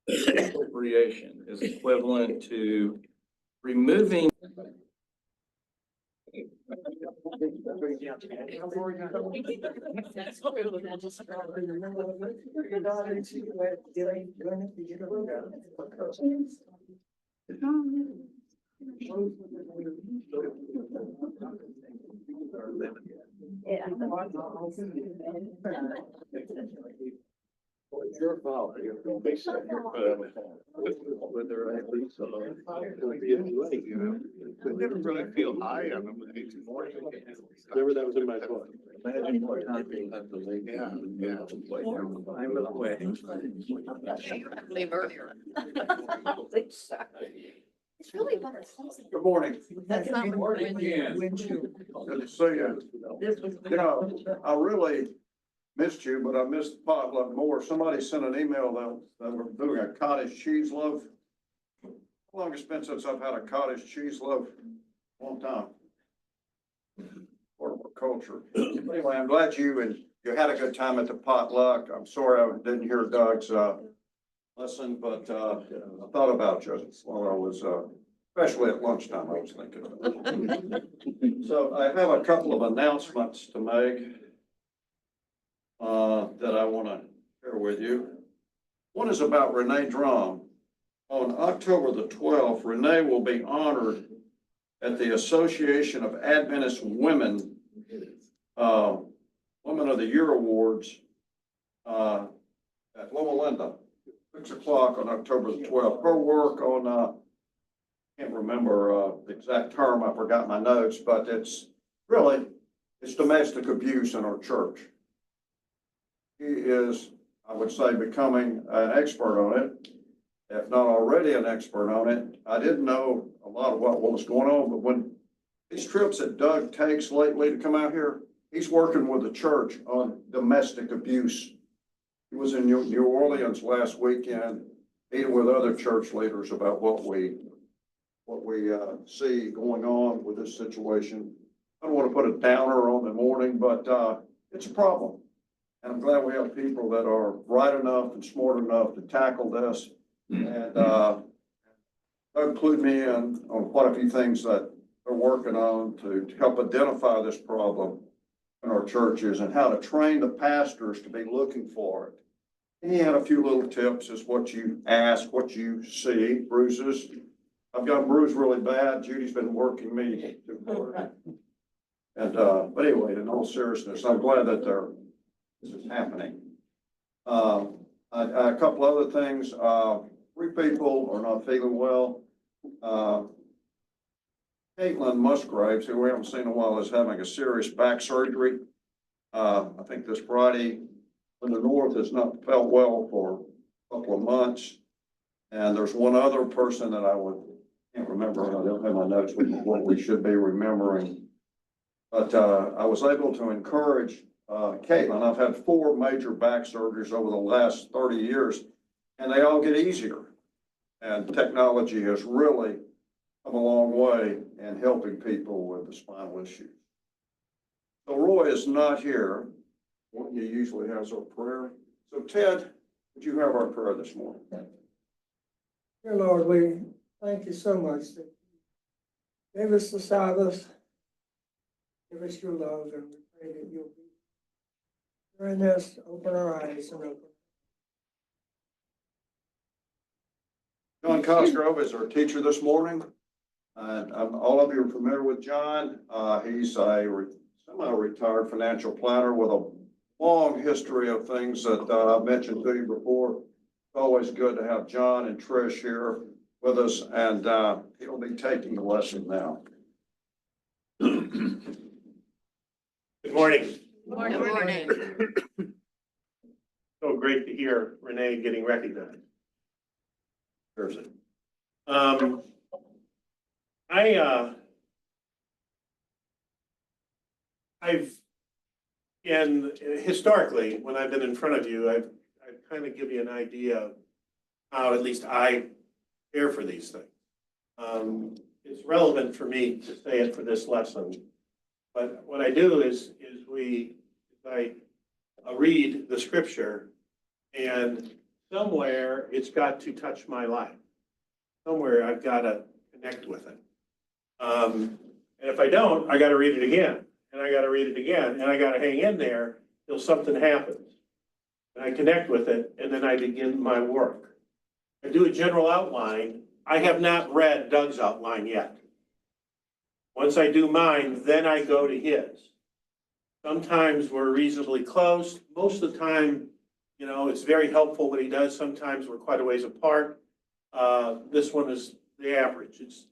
appropriation is equivalent to removing. It's your fault. Whether I lose I never really feel high on them. Remember that was in my book. Imagine what happened at the lake. Yeah. I'm in the way. Leave earlier. It's really about. Good morning. That's not. Good to see you. You know, I really missed you, but I missed the potluck more. Somebody sent an email that we're doing a cottage cheese loaf. How long it's been since I've had a cottage cheese loaf? Long time. Part of our culture. Anyway, I'm glad you had a good time at the potluck. I'm sorry I didn't hear Doug's lesson, but I thought about you while I was especially at lunchtime. I was thinking about it. So I have a couple of announcements to make that I want to share with you. One is about Renee Drum. On October the 12th, Renee will be honored at the Association of Adventist Women Women of the Year Awards at Loma Linda, 6 o'clock on October the 12th. Her work on, can't remember the exact term, I forgot my notes, but it's domestic abuse in our church. He is, I would say, becoming an expert on it, if not already an expert on it. I didn't know a lot of what was going on, but when these trips that Doug takes lately to come out here, he's working with the church on domestic abuse. He was in New Orleans last weekend, meeting with other church leaders about what we see going on with this situation. I don't want to put a downer on the morning, but it's a problem. And I'm glad we have people that are bright enough and smart enough to tackle this and include me in on quite a few things that they're working on to help identify this problem in our churches and how to train the pastors to be looking for it. And he had a few little tips as what you ask, what you see, bruises. I've got bruised really bad. Judy's been working me too hard. And, but anyway, in all seriousness, I'm glad that this is happening. A couple other things. 3 people are not feeling well. Caitlin Musgraves, who we haven't seen in a while, is having a serious back surgery. I think this Friday in the north has not felt well for a couple of months. And there's one other person that can't remember. I don't have my notes with what we should be remembering. But I was able to encourage Caitlin. I've had 4 major back surgeries over the last 30 years, and they all get easier. And technology has really come a long way in helping people with the spinal issues. So Roy is not here. What he usually has our prayer. So Ted, would you have our prayer this morning? Dear Lord, we thank you so much that you gave us the Sabbath, give us your love, and we pray that you'll be during this, open our eyes and open. John Cosgrove is our teacher this morning. And all of you are familiar with John. He's a semi-retired financial planner with a long history of things that I've mentioned to you before. It's always good to have John and Trish here with us, and he'll be taking the lesson now. Good morning. Good morning. So great to hear Renee getting recognized. There's it. Historically, when I've been in front of you, I've kind of give you an idea of how at least I care for these things. It's relevant for me to say it for this lesson, but what I do is I read the scripture and somewhere it's got to touch my life. Somewhere I've got to connect with it. And if I don't, I got to read it again, and I got to read it again, and I got to hang in there till something happens. And I connect with it, and then I begin my work. I do a general outline. I have not read Doug's outline yet. Once I do mine, then I go to his. Sometimes we're reasonably close. Most of the time, you know, it's very helpful what he does. Sometimes we're quite a ways apart. This one is the average. It's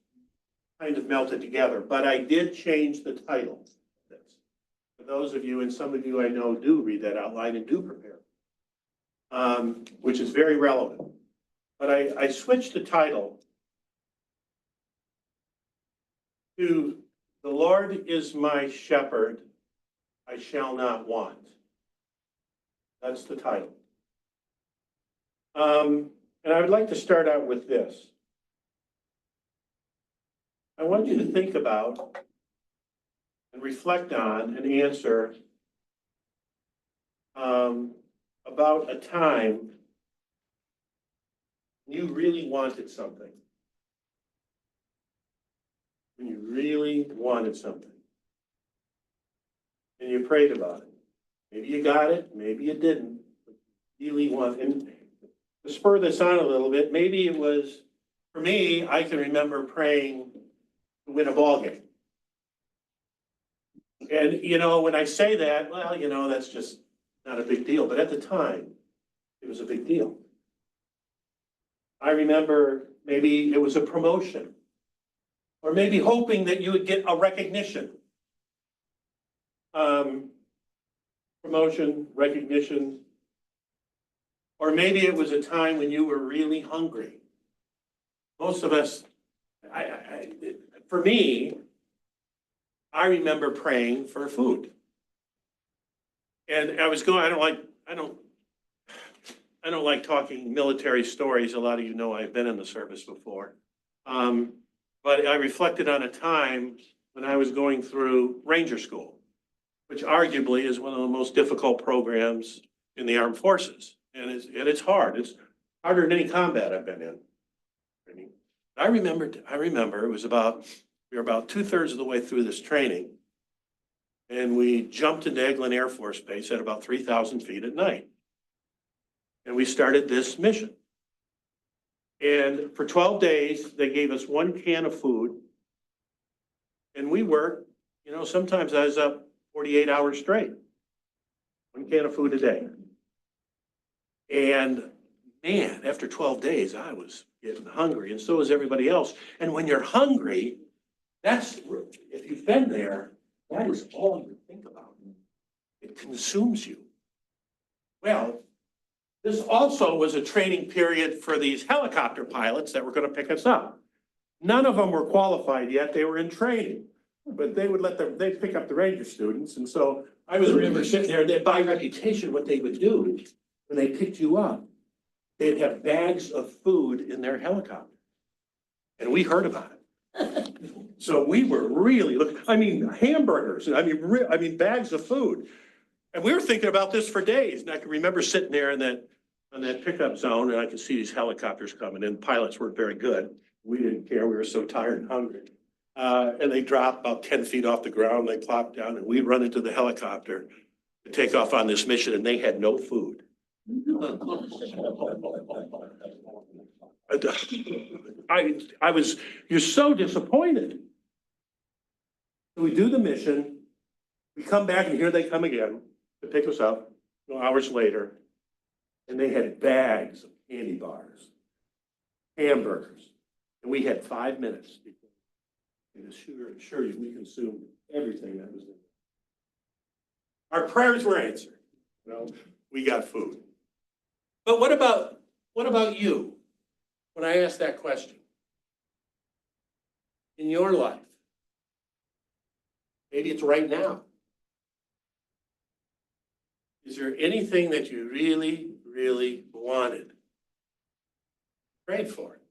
kind of melted together, but I did change the title. For those of you, and some of you I know do read that outline and do prepare, which is very relevant. But I switched the title to "The Lord is my shepherd, I shall not want." That's the title. And I would like to start out with this. I want you to think about and reflect on and answer about a time when you really wanted something. When you really wanted something. And you prayed about it. Maybe you got it, maybe you didn't. But you really want, and to spur this on a little bit, maybe it was, for me, I can remember praying to win a ball game. And, you know, when I say that, well, you know, that's just not a big deal. But at the time, it was a big deal. I remember maybe it was a promotion, or maybe hoping that you would get a recognition. Promotion, recognition, or maybe it was a time when you were really hungry. Most of us, for me, I remember praying for food. And I was going, I don't like talking military stories. A lot of you know I've been in the service before. But I reflected on a time when I was going through Ranger School, which arguably is one of the most difficult programs in the armed forces. And it's hard. It's harder than any combat I've been in. I remember it was we were about 2/3 of the way through this training. And we jumped into Eglin Air Force Base at about 3,000 feet at night. And we started this mission. And for 12 days, they gave us 1 can of food. And we worked, you know, sometimes I was up 48 hours straight. 1 can of food a day. And man, after 12 days, I was getting hungry, and so was everybody else. And when you're hungry, if you've been there, that is all you think about. It consumes you. Well, this also was a training period for these helicopter pilots that were going to pick us up. None of them were qualified yet. They were in training, but they'd pick up the Ranger students. And so I remember sitting there, and by reputation, what they would do when they picked you up, they'd have bags of food in their helicopter. And we heard about it. So we were really hamburgers, bags of food. And we were thinking about this for days. And I can remember sitting there on that pickup zone, and I could see these helicopters coming in. Pilots weren't very good. We didn't care. We were so tired and hungry. And they dropped about 10 feet off the ground. They plopped down, and we'd run into the helicopter to take off on this mission, and they had no food. You're so disappointed. So we do the mission, we come back, and here they come again to pick us up, hours later, and they had bags of candy bars, hamburgers, and we had 5 minutes. And assure you, we consumed everything that was in there. Our prayers were answered. You know, we got food. But what about you? When I ask that question, in your life, maybe it's right now. Is there anything that you really, really wanted? Prayed for it.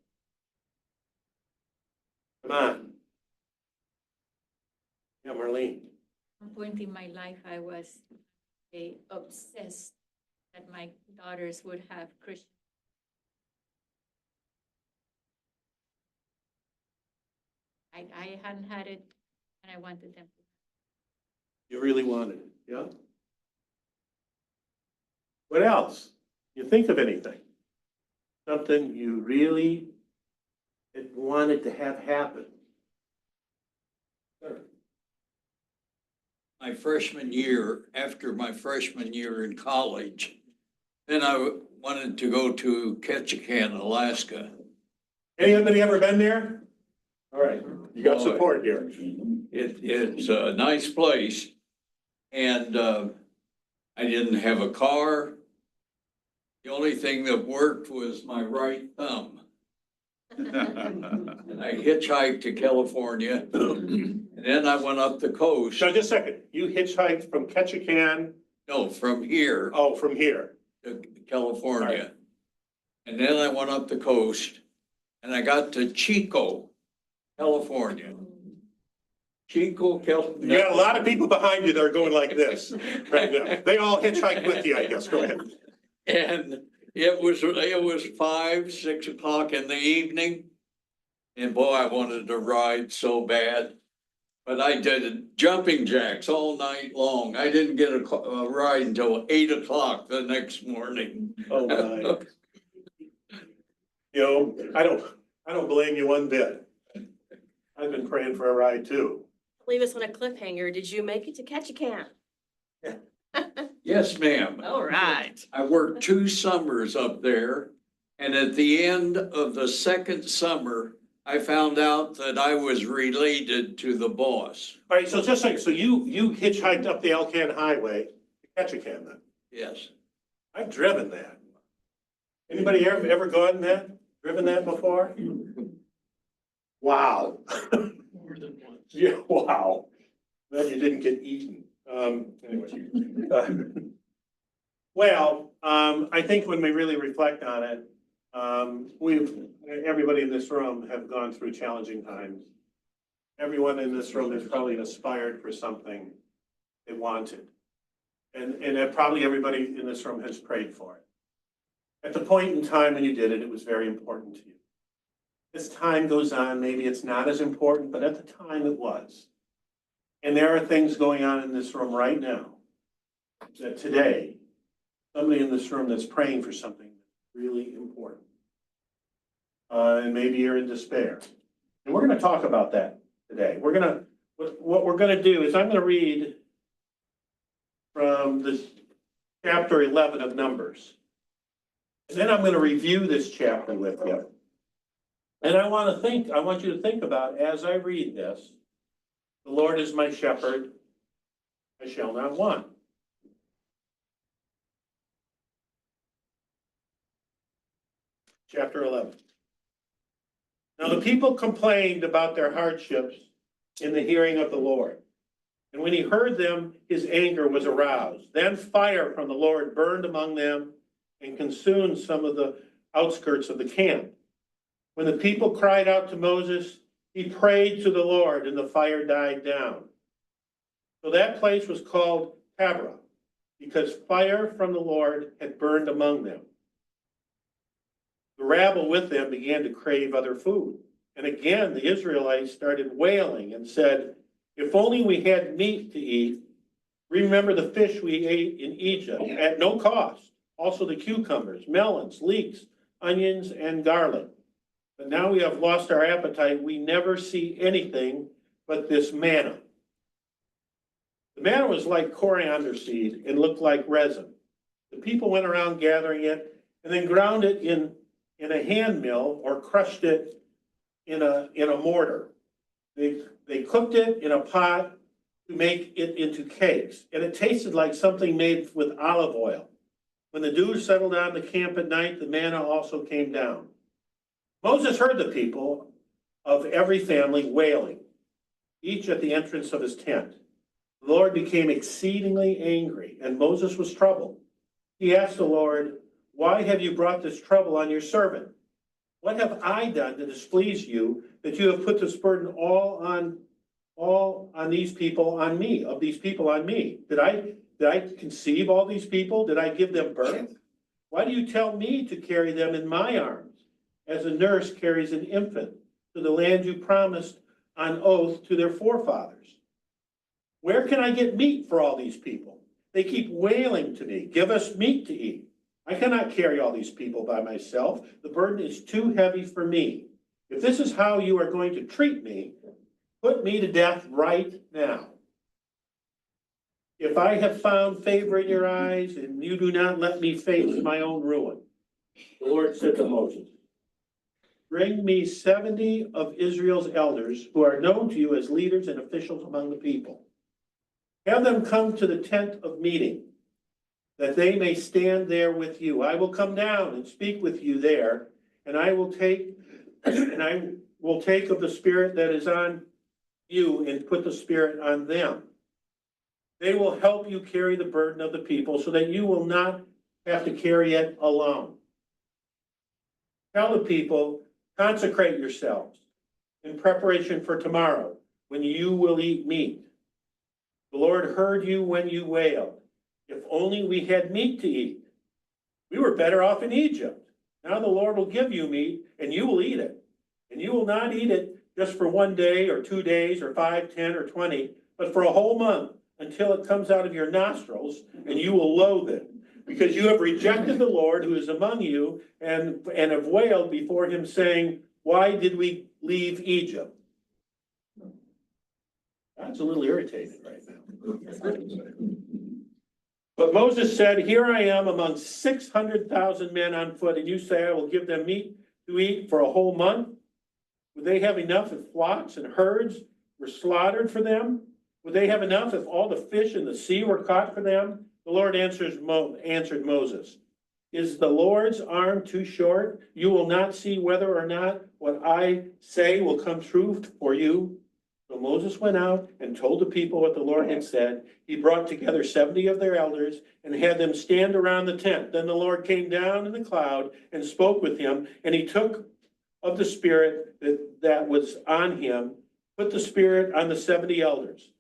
Come on. Yeah, Marlene. At one point in my life, I was obsessed that my daughters would have Christian I hadn't had it and I wanted them. You really wanted it, yeah? What else? You think of anything? Something you really wanted to have happen? Sure. My freshman year, after my freshman year in college, then I wanted to go to Ketchikan, Alaska. Anybody ever been there? All right, you got support here. It's a nice place. And I didn't have a car. The only thing that worked was my right thumb. And I hitchhiked to California. And then I went up the coast. So just a second, you hitchhiked from Ketchikan, No, from here from here. to California. And then I went up the coast and I got to Chico, California. Chico, California. You got a lot of people behind you that are going like this right now. They all hitchhiked with you, I guess. Go ahead. And it was 5, 6 o'clock in the evening. And boy, I wanted to ride so bad. But I did jumping jacks all night long. I didn't get a ride until 8 o'clock the next morning. Oh, my. You know, I don't blame you one bit. I've been praying for a ride too. Leave us on a cliffhanger. Did you make it to Ketchikan? Yes, ma'am. All right. I worked 2 summers up there. And at the end of the second summer, I found out that I was related to the boss. All right, so just like, so you hitchhiked up the Elkhorn Highway to Ketchikan then? Yes. I've driven that. Anybody ever gone that, driven that before? Wow. Yeah, wow. Then you didn't get eaten. Anyway. Well, I think when we really reflect on it, everybody in this room have gone through challenging times. Everyone in this room has probably aspired for something they wanted. And probably everybody in this room has prayed for it. At the point in time when you did it, it was very important to you. As time goes on, maybe it's not as important, but at the time it was. And there are things going on in this room right now that today, somebody in this room that's praying for something really important. And maybe you're in despair. And we're going to talk about that today. What we're going to do is I'm going to read from this chapter 11 of Numbers. And then I'm going to review this chapter with you. And I want you to think about, as I read this, the Lord is my shepherd, I shall not want. Chapter 11. Now the people complained about their hardships in the hearing of the Lord. And when he heard them, his anger was aroused. Then fire from the Lord burned among them and consumed some of the outskirts of the camp. When the people cried out to Moses, he prayed to the Lord, and the fire died down. So that place was called Taberah, because fire from the Lord had burned among them. The rabble with them began to crave other food. And again, the Israelites started wailing and said, if only we had meat to eat. Remember the fish we ate in Egypt at no cost. Also the cucumbers, melons, leeks, onions, and garlic. But now we have lost our appetite. We never see anything but this manna. The manna was like coriander seed and looked like resin. The people went around gathering it and then ground it in a hand mill or crushed it in a mortar. They cooked it in a pot to make it into cakes, and it tasted like something made with olive oil. When the dew settled on the camp at night, the manna also came down. Moses heard the people of every family wailing, each at the entrance of his tent. The Lord became exceedingly angry, and Moses was troubled. He asked the Lord, why have you brought this trouble on your servant? What have I done to displease you that you have put this burden all on these people on me, of these people on me? Did I conceive all these people? Did I give them birth? Why do you tell me to carry them in my arms, as a nurse carries an infant to the land you promised on oath to their forefathers. Where can I get meat for all these people? They keep wailing to me, give us meat to eat. I cannot carry all these people by myself. The burden is too heavy for me. If this is how you are going to treat me, put me to death right now. If I have found favor in your eyes and you do not let me face my own ruin, the Lord said to Moses, bring me 70 of Israel's elders who are known to you as leaders and officials among the people. Have them come to the tent of meeting, that they may stand there with you. I will come down and speak with you there, and I will take of the spirit that is on you and put the spirit on them. They will help you carry the burden of the people so that you will not have to carry it alone. Tell the people, consecrate yourselves in preparation for tomorrow when you will eat meat. The Lord heard you when you wailed. If only we had meat to eat. We were better off in Egypt. Now the Lord will give you meat and you will eat it. And you will not eat it just for 1 day or 2 days or 5, 10 or 20, but for a whole month until it comes out of your nostrils and you will loathe it. Because you have rejected the Lord who is among you and have wailed before him saying, why did we leave Egypt? That's a little irritating right now. But Moses said, here I am among 600,000 men on foot, and you say I will give them meat to eat for a whole month? Would they have enough if flocks and herds were slaughtered for them? Would they have enough if all the fish in the sea were caught for them? The Lord answered Moses, is the Lord's arm too short? You will not see whether or not what I say will come true for you. So Moses went out and told the people what the Lord had said. He brought together 70 of their elders and had them stand around the tent. Then the Lord came down in the cloud and spoke with him, and he took of the spirit that was on him, put the spirit on the 70 elders.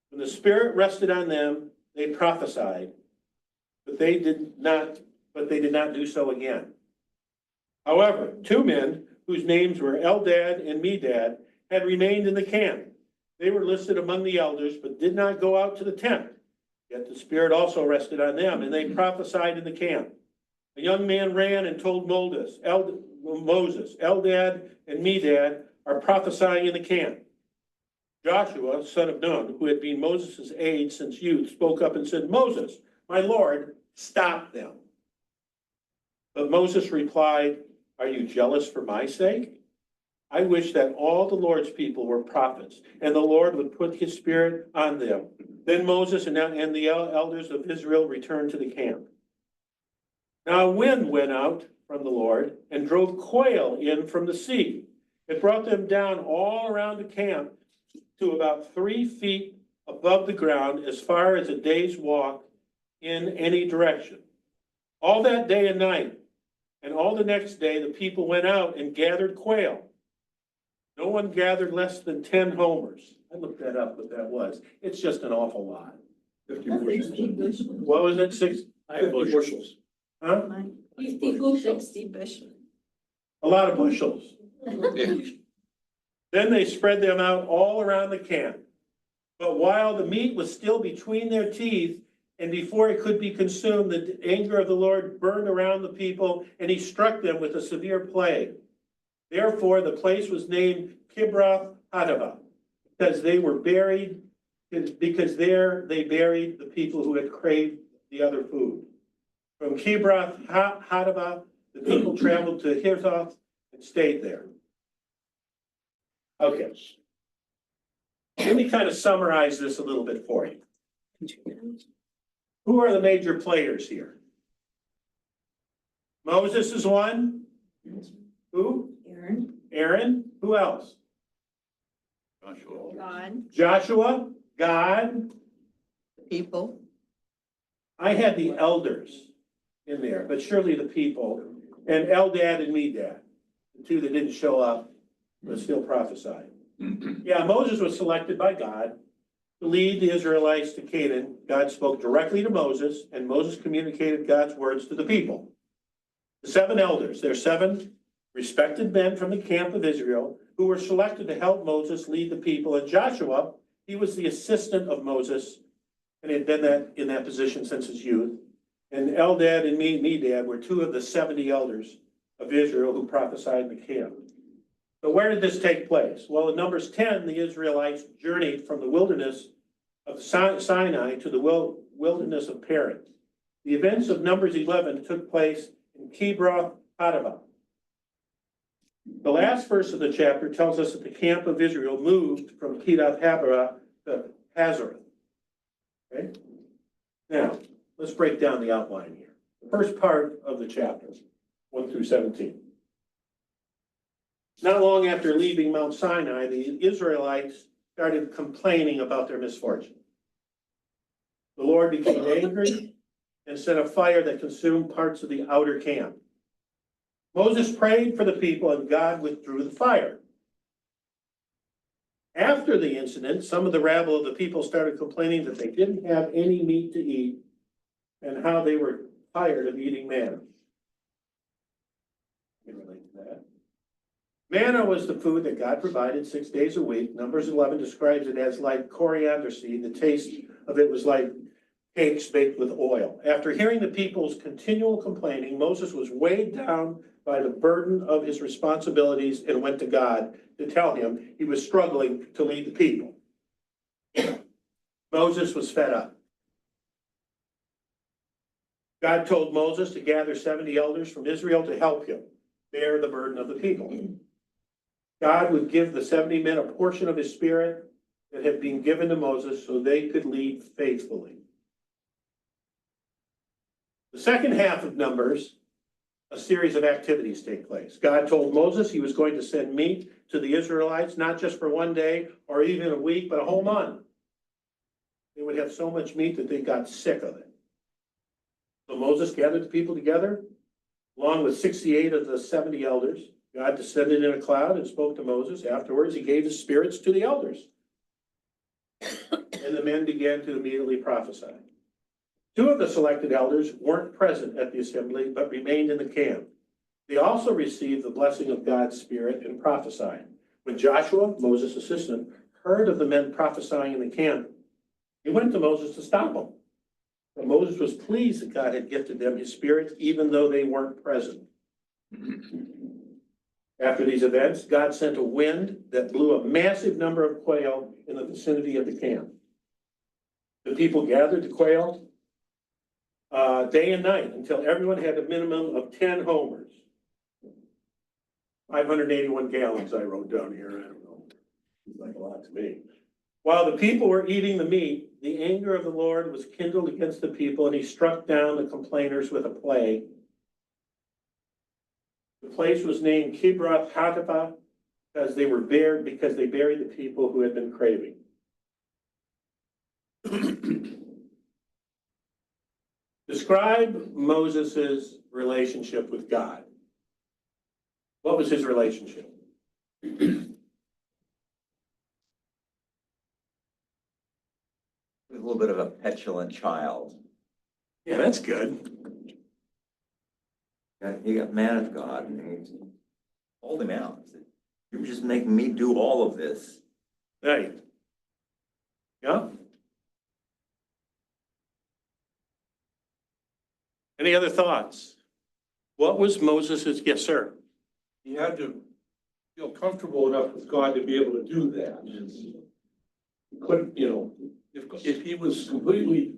When the spirit rested on them, they prophesied, but they did not do so again. However, 2 men whose names were Eldad and Medad had remained in the camp. They were listed among the elders, but did not go out to the tent. Yet the Spirit also rested on them, and they prophesied in the camp. A young man ran and told Moses, Eldad and Medad are prophesying in the camp. Joshua, son of Nun, who had been Moses' aide since youth, spoke up and said, Moses, my Lord, stop them. But Moses replied, are you jealous for my sake? I wish that all the Lord's people were prophets, and the Lord would put his spirit on them. Then Moses and the elders of Israel returned to the camp. Now a wind went out from the Lord and drove quail in from the sea. It brought them down all around the camp to about 3 feet above the ground, as far as a day's walk in any direction. All that day and night, and all the next day, the people went out and gathered quail. No one gathered less than 10 homers. I looked that up, what that was. It's just an awful lot. 50 bushels. What was it, 50 bushels. Huh? 60 bushel. A lot of bushels. Then they spread them out all around the camp. But while the meat was still between their teeth, and before it could be consumed, the anger of the Lord burned around the people, and he struck them with a severe plague. Therefore, the place was named Kibroth Hattaavah, because there they buried the people who had craved the other food. From Kibroth Hattaavah, the people traveled to Hirthoth and stayed there. Okay. Let me kind of summarize this a little bit for you. Who are the major players here? Moses is one. Who? Aaron. Who else? Joshua. God. People. I had the elders in there, but surely the people, and Eldad and Medad, the 2 that didn't show up, but still prophesied. Yeah, Moses was selected by God to lead the Israelites to Canaan. God spoke directly to Moses, and Moses communicated God's words to the people. The 7 elders, they're 7 respected men from the camp of Israel who were selected to help Moses lead the people. And Joshua, he was the assistant of Moses, and had been in that position since his youth. And Eldad and Medad were two of the 70 elders of Israel who prophesied in the camp. So where did this take place? Well, in Numbers 10, the Israelites journeyed from the wilderness of Sinai to the wilderness of Paran. The events of Numbers 11 took place in Kibroth Hattaavah. The last verse of the chapter tells us that the camp of Israel moved from Kibroth Hattaavah to Hazareth. Okay? Now, let's break down the outline here. The first part of the chapter, 1 through 17. Not long after leaving Mount Sinai, the Israelites started complaining about their misfortune. The Lord became angry and sent a fire that consumed parts of the outer camp. Moses prayed for the people and God withdrew the fire. After the incident, some of the rabble of the people started complaining that they didn't have any meat to eat and how they were tired of eating manna. I can relate to that. Manna was the food that God provided 6 days a week. Numbers 11 describes it as like coriander seed. The taste of it was like cakes baked with oil. After hearing the people's continual complaining, Moses was weighed down by the burden of his responsibilities and went to God to tell him he was struggling to lead the people. Moses was fed up. God told Moses to gather 70 elders from Israel to help him bear the burden of the people. God would give the 70 men a portion of his spirit that had been given to Moses so they could lead faithfully. The second half of Numbers, a series of activities take place. God told Moses he was going to send meat to the Israelites, not just for one day or even a week, but a whole month. They would have so much meat that they got sick of it. So Moses gathered the people together, along with 68 of the 70 elders. God descended in a cloud and spoke to Moses. Afterwards, he gave his spirits to the elders. And the men began to immediately prophesy. 2 of the selected elders weren't present at the assembly, but remained in the camp. They also received the blessing of God's Spirit and prophesied. When Joshua, Moses' assistant, heard of the men prophesying in the camp, he went to Moses to stop them. But Moses was pleased that God had gifted them his Spirit, even though they weren't present. After these events, God sent a wind that blew a massive number of quail in the vicinity of the camp. The people gathered the quail day and night until everyone had a minimum of 10 homers. 581 gallons I wrote down here. I don't know. Seems like a lot to me. While the people were eating the meat, the anger of the Lord was kindled against the people, and he struck down the complainers with a plague. The place was named Kibroth Hattaavah because they buried the people who had been craving. Describe Moses' relationship with God. What was his relationship? A little bit of a petulant child. Yeah, that's good. He got mad at God and he called him out. He said, "You're just making me do all of this." Right. Yeah. Any other thoughts? What was Moses's, yes, sir? He had to feel comfortable enough with God to be able to do that. He couldn't, if he was completely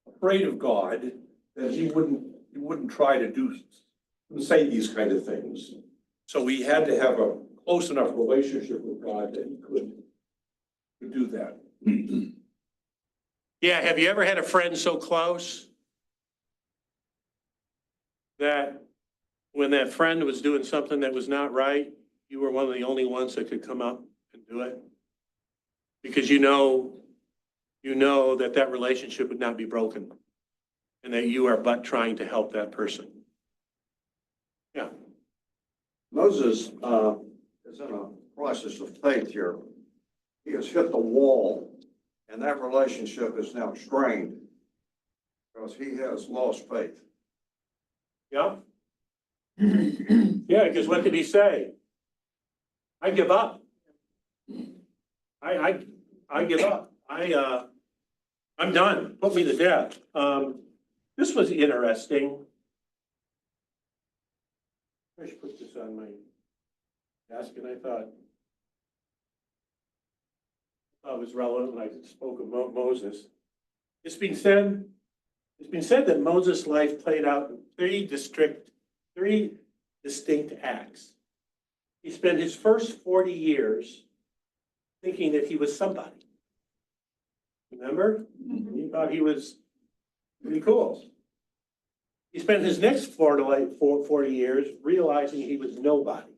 afraid of God, then he wouldn't try to say these kind of things. So he had to have a close enough relationship with God that he could do that. Yeah, have you ever had a friend so close that when that friend was doing something that was not right, you were one of the only ones that could come up and do it? Because you know that relationship would not be broken and that you are but trying to help that person. Yeah. Moses is in a crisis of faith here. He has hit the wall, and that relationship is now strained because he has lost faith. Yeah. Yeah, because what did he say? I give up. I give up. I'm done. Put me to death. This was interesting. I should put this on my desk, and I thought it was relevant when I spoke of Moses. It's been said that Moses' life played out in three distinct acts. He spent his first 40 years thinking that he was somebody. Remember? He thought he was pretty cool. He spent his next 40 years realizing he was nobody.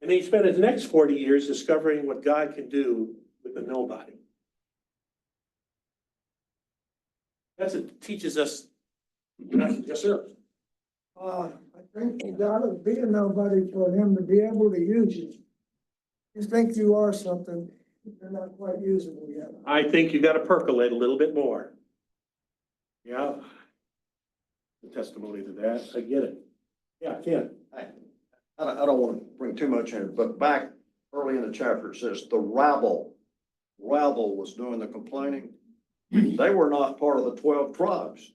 And then he spent his next 40 years discovering what God can do with a nobody. That's what teaches us. Yes, sir. I think you gotta be a nobody for him to be able to use you. You think you are something, you're not quite usable yet. I think you got to percolate a little bit more. Yeah. The testimony to that, I get it. Yeah, Ken. I don't want to bring too much in, but back early in the chapter, it says the rabble was doing the complaining. They were not part of the 12 tribes.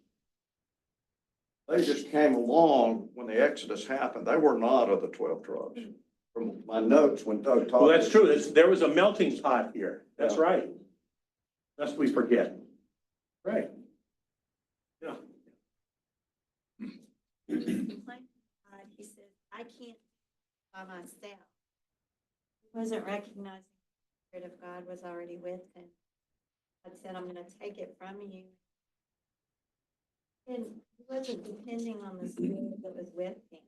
They just came along when the Exodus happened. They were not of the 12 tribes. From my notes, when Doug talked. Well, that's true. There was a melting pot here. That's Yeah. right. Lest we forget. Right. Yeah. He said, I can't by myself. He wasn't recognizing the Spirit of God was already with him. God said, I'm going to take it from you. And he wasn't depending on the Spirit that was with him.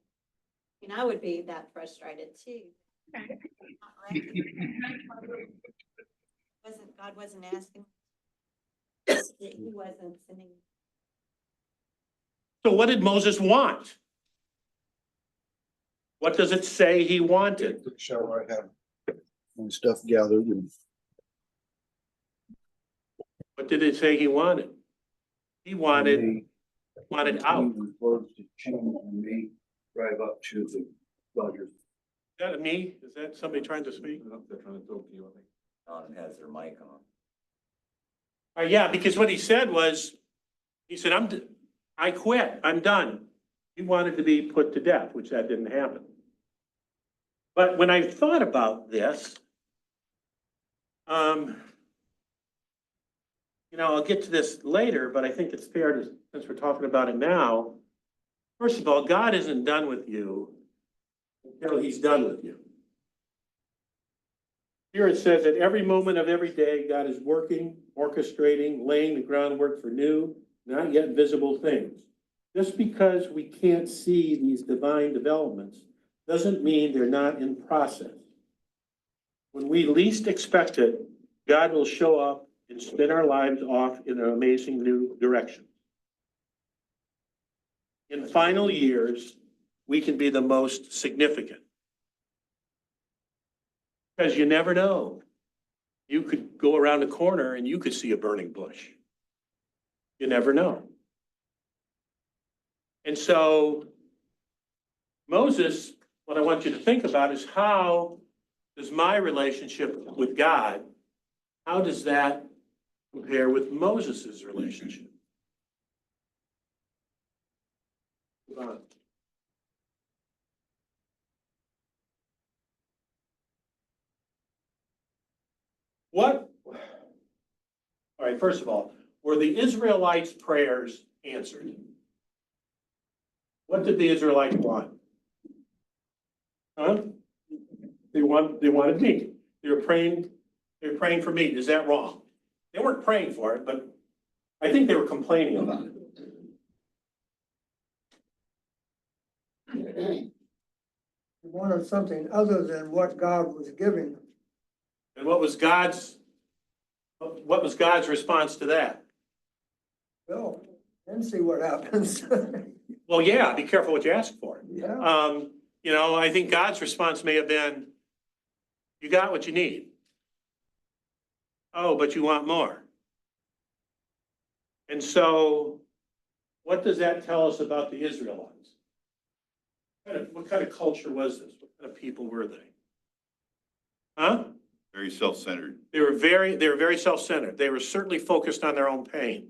And I would be that frustrated too. God wasn't asking. He wasn't sending. So what did Moses want? What does it say he wanted? Shall I have my stuff gathered and What did it say he wanted? He wanted out. close the chain on me, drive up to the Rogers. Is that me? Is that somebody trying to speak? They're trying to talk to you, I think. Don has their mic on. Yeah, because what he said was, he said, I quit, I'm done. He wanted to be put to death, which that didn't happen. But when I thought about this, I'll get to this later, but I think it's fair to, since we're talking about it now. First of all, God isn't done with you until he's done with you. Here it says that every moment of every day, God is working, orchestrating, laying the groundwork for new, not yet visible things. Just because we can't see these divine developments doesn't mean they're not in process. When we least expect it, God will show up and spin our lives off in an amazing new direction. In final years, we can be the most significant. Because you never know. You could go around the corner and you could see a burning bush. You never know. And so Moses, what I want you to think about is how does my relationship with God, how does that compare with Moses's relationship? Move on. What? All right, first of all, were the Israelites' prayers answered? What did the Israelites want? Huh? They wanted meat. They were praying for meat. Is that wrong? They weren't praying for it, but I think they were complaining about it. They wanted something other than what God was giving them. And what was God's response to that? Well, then see what happens. Well, yeah, be careful what you ask for. Yeah. I think God's response may have been, you got what you need. Oh, but you want more. And so what does that tell us about the Israelites? What kind of culture was this? What kind of people were they? Huh? Very self-centered. They were very self-centered. They were certainly focused on their own pain.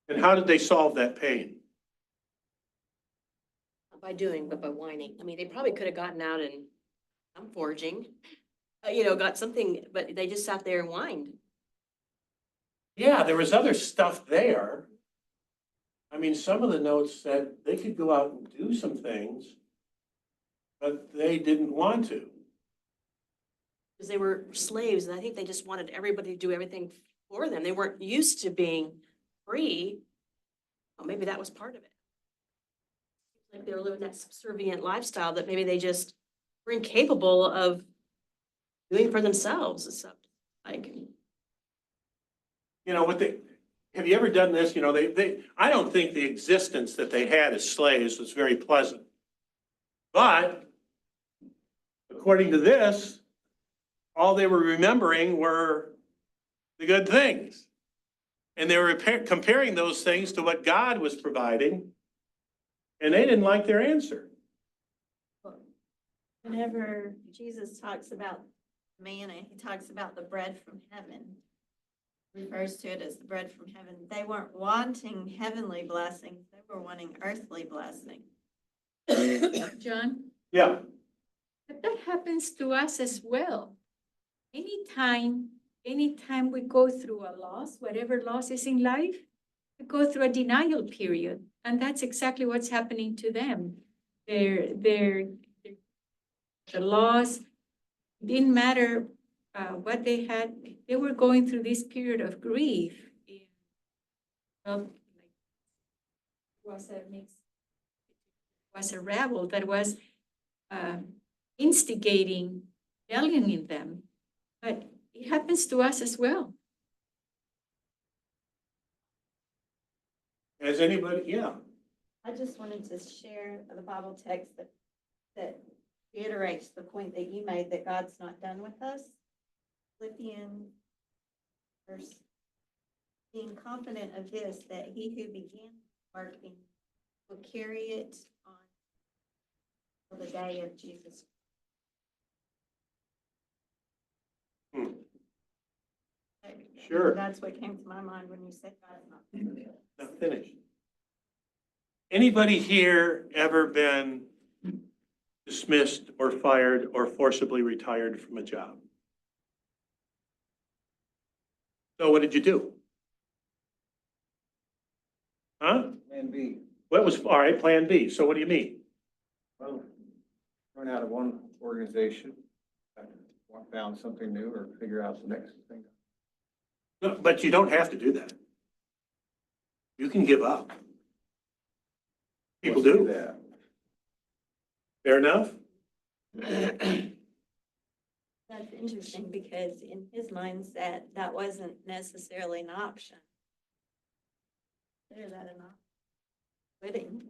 And how did they solve that pain? Not by doing, but by whining. I mean, they probably could have gotten out and I'm foraging, got something, but they just sat there and whined. Yeah, there was other stuff there. I mean, some of the notes said they could go out and do some things, but they didn't want to. Because they were slaves, and I think they just wanted everybody to do everything for them. They weren't used to being free. Well, maybe that was part of it. Like they were living that subservient lifestyle that maybe they just were incapable of doing for themselves. It's like, Have you ever done this? I don't think the existence that they had as slaves was very pleasant. But according to this, all they were remembering were the good things. And they were comparing those things to what God was providing, and they didn't like their answer. Whenever Jesus talks about manna, he talks about the bread from heaven. Refers to it as the bread from heaven. They weren't wanting heavenly blessings, they were wanting earthly blessings. John, Yeah. but that happens to us as well. Anytime we go through a loss, whatever loss is in life, we go through a denial period. And that's exactly what's happening to them. The loss didn't matter what they had. They were going through this period of grief. Was a rebel that was instigating rebellion in them. But it happens to us as well. Has anybody? Yeah. I just wanted to share the Bible text that reiterates the point that you made, that God's not done with us. Philippians verse, being confident of this, that he who began working will carry it on till the day of Jesus. Sure. That's what came to my mind when you said God's not done with us. Not finished. Anybody here ever been dismissed or fired or forcibly retired from a job? So what did you do? Huh? Plan B, What was, all right, plan B. So what do you mean? well, run out of one organization, found something new or figure out the next thing. No, but you don't have to do that. You can give up. People do. that. Fair enough? That's interesting because in his mindset, that wasn't necessarily an option. Consider that an option. Quitting.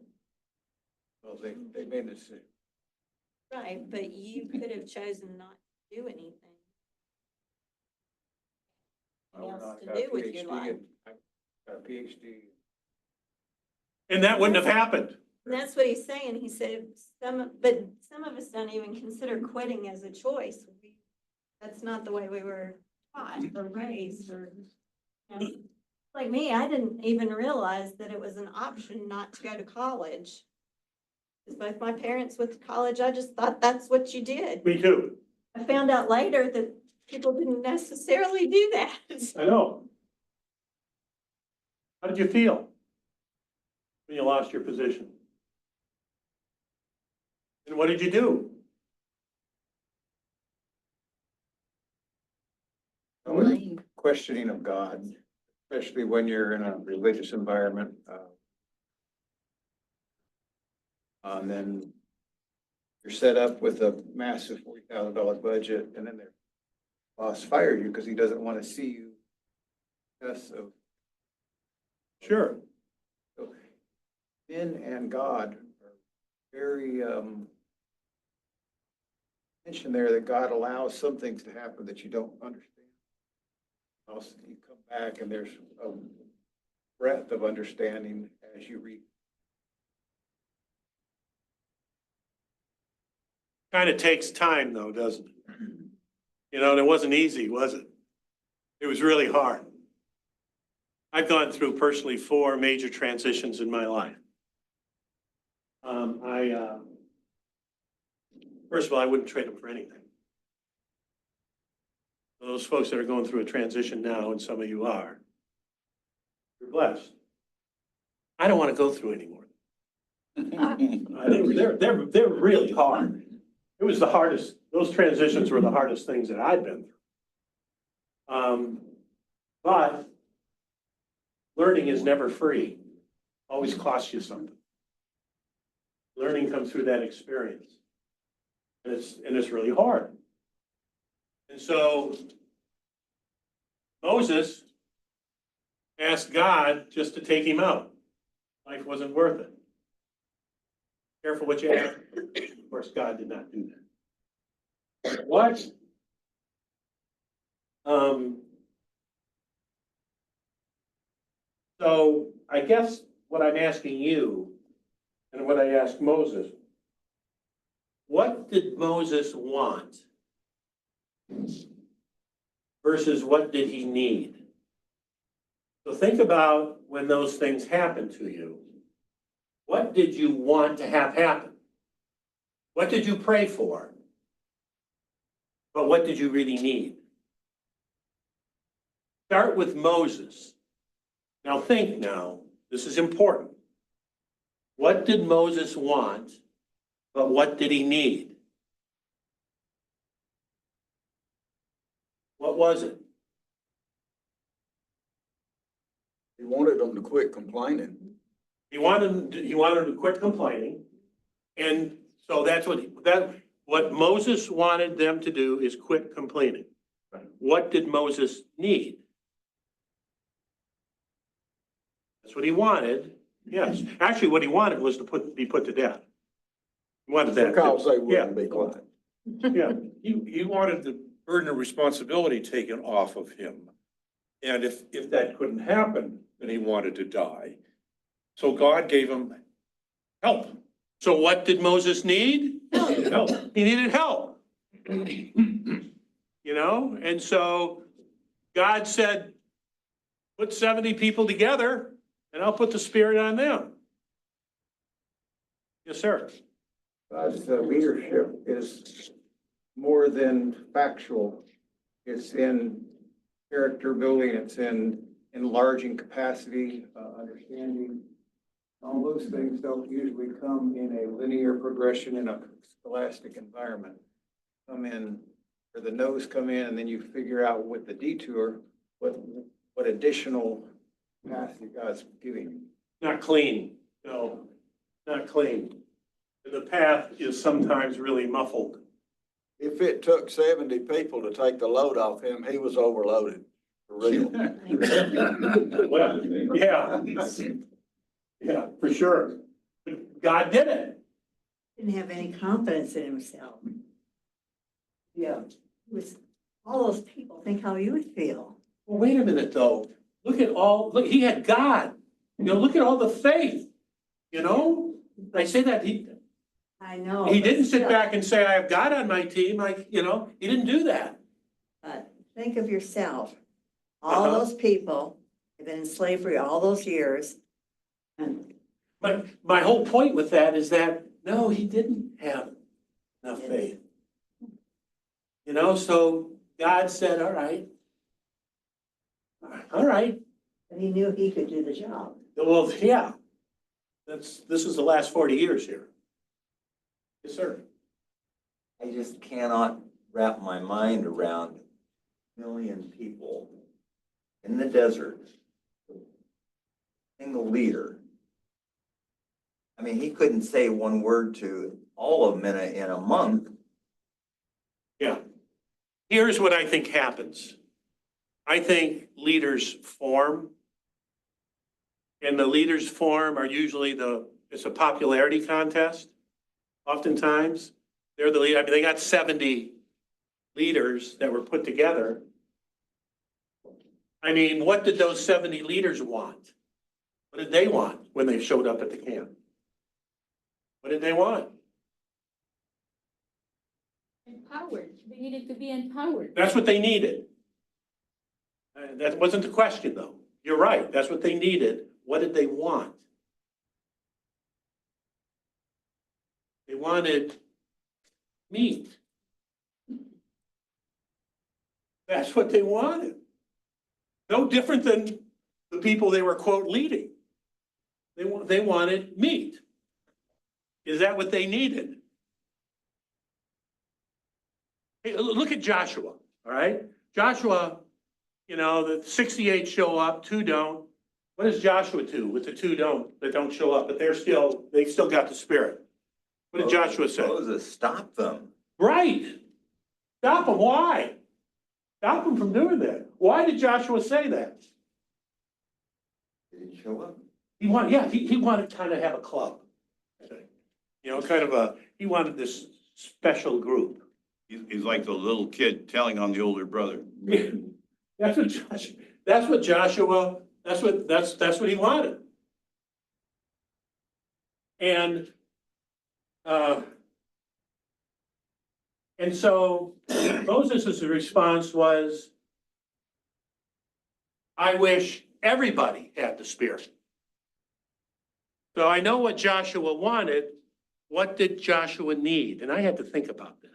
Well, they made a decision. Right, but you could have chosen not to do anything. Anything else to do with your life. I got a PhD. And that wouldn't have happened. And that's what he's saying. He said, some of us don't even consider quitting as a choice. That's not the way we were taught or raised like me, I didn't even realize that it was an option not to go to college. Because both my parents went to college, I just thought that's what you did. Me too. I found out later that people didn't necessarily do that. I know. How did you feel when you lost your position? And what did you do? Questioning of God, especially when you're in a religious environment. And then you're set up with a massive $40,000 budget, and then their boss fire you because he doesn't want to see you. So Sure. men and God are very mention there that God allows some things to happen that you don't understand. Also, you come back and there's a breadth of understanding as you read. Kind of takes time though, doesn't it? You know, and it wasn't easy, was it? It was really hard. I've gone through personally 4 major transitions in my life. First of all, I wouldn't trade them for anything. Those folks that are going through a transition now, and some of you are, you're blessed. I don't want to go through anymore. They're really hard. It was the hardest, those transitions were the hardest things that I've been through. But learning is never free, always costs you something. Learning comes through that experience. And it's really hard. And so Moses asked God just to take him out. Life wasn't worth it. Careful what you ask. Of course, God did not do that. What? So I guess what I'm asking you and what I asked Moses, what did Moses want versus what did he need? So think about when those things happen to you. What did you want to have happen? What did you pray for? But what did you really need? Start with Moses. Now think now, this is important. What did Moses want, but what did he need? What was it? He wanted them to quit complaining. He wanted to quit complaining. And so that's what Moses wanted them to do is quit complaining. What did Moses need? That's what he wanted. Yes. Actually, what he wanted was to be put to death. He wanted that. Because they wouldn't be quiet. Yeah. He wanted the burden of responsibility taken off of him. And if that couldn't happen, then he wanted to die. So God gave him help. So what did Moses need? Help. He needed help. You know, and so God said, put 70 people together and I'll put the Spirit on them. Yes, sir. God's leadership is more than factual. It's in character building, it's in enlarging capacity, understanding. All those things don't usually come in a linear progression in a scholastic environment. Come in, or the no's come in, and then you figure out with the detour, what additional capacity God's giving you. Not clean, no, not clean. And the path is sometimes really muffled. If it took 70 people to take the load off him, he was overloaded, for real. Well, yeah. Yeah, for sure. But God did it. Didn't have any confidence in himself. Yeah. It was, all those people think how you would feel. Well, wait a minute though. Look, he had God. You know, look at all the faith, you know? I say that I know. he but didn't sit still. back and say, I have God on my team. You know, he didn't do that. But think of yourself. All those people have been in slavery all those years. And But my whole point with that is that, no, he didn't have enough faith. You know, so God said, all right. but he knew he could do the job. Well, yeah. This is the last 40 years here. Yes, sir. I just cannot wrap my mind around a million people in the desert, single leader. I mean, he couldn't say one word to all of them in a month. Yeah. Here's what I think happens. I think leaders form. And the leaders form are usually it's a popularity contest. Oftentimes, they're the leader. I mean, they got 70 leaders that were put together. I mean, what did those 70 leaders want? What did they want when they showed up at the camp? What did they want? Empowered. They needed to be empowered. That's what they needed. That wasn't the question, though. You're right, that's what they needed. What did they want? They wanted meat. That's what they wanted. No different than the people they were, quote, leading. They wanted meat. Is that what they needed? Hey, look at Joshua, all right? Joshua, you know, the 68 show up, 2 don't. What does Joshua do with the 2 that don't show up, but they still got the Spirit? What did Joshua say? Moses, stop them. Right. Stop them. Why? Stop them from doing that. Why did Joshua say that? Did he show up? He wanted to kind of have a club. I think. You know, he wanted this special group. He's like the little kid telling on the older brother. That's what Joshua, that's what he wanted. And so Moses' response was, I wish everybody had the Spirit. So I know what Joshua wanted. What did Joshua need? And I had to think about this,